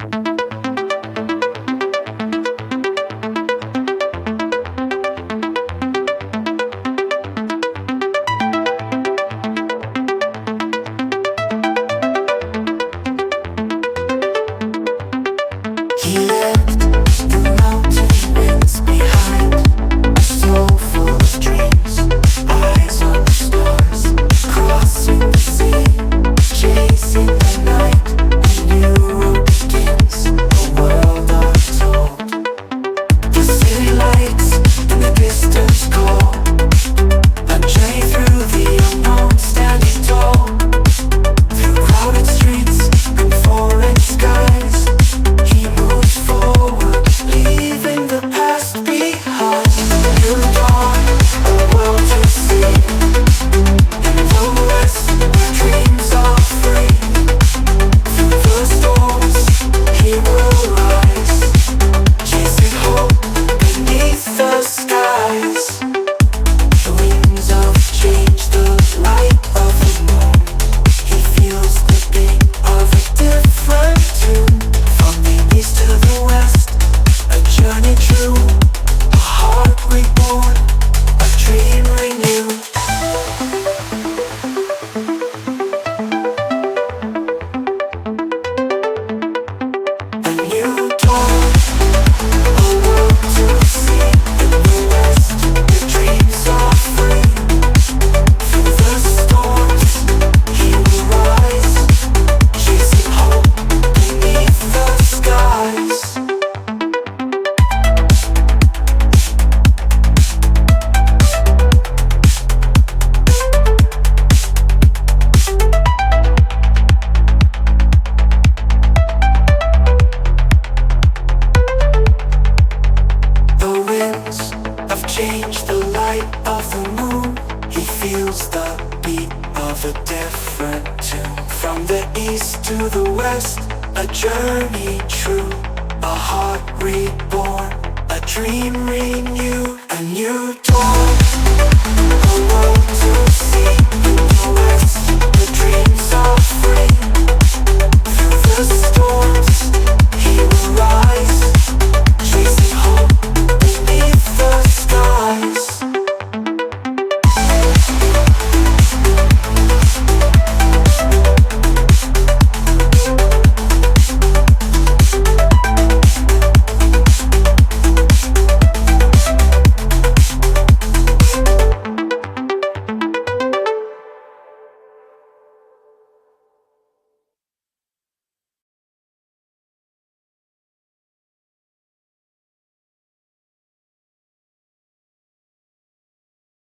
He left the mountain winds behind, a soul full of dreams, eyes on the stars, crossing the sea, chasing the night. A new road begins, a world untold. The city lights in the distance call, a journey through the unknown, standing tall, through crowded streets and foreign skies. He moves forward, leaving the past behind. New dawn, a world to see. In the west, where dreams are free. Through the storms, he will rise, chasing hope beneath the skies. The winds of change, the light of the moon. He feels the beat of a different tune. From the east to the west, a journey true, a heart reborn, a dream renewed. A new dawn, a world to see. In the west, the dreams are free. Through the storms, he will rise, chasing hope beneath the skies. The winds have changed, the light of the moon. He feels the beat of a different tune. From the east to the west, a journey true, a heart reborn, a dream renewed. A new dawn, a world to see. In the west, the dreams are free. Through the storms,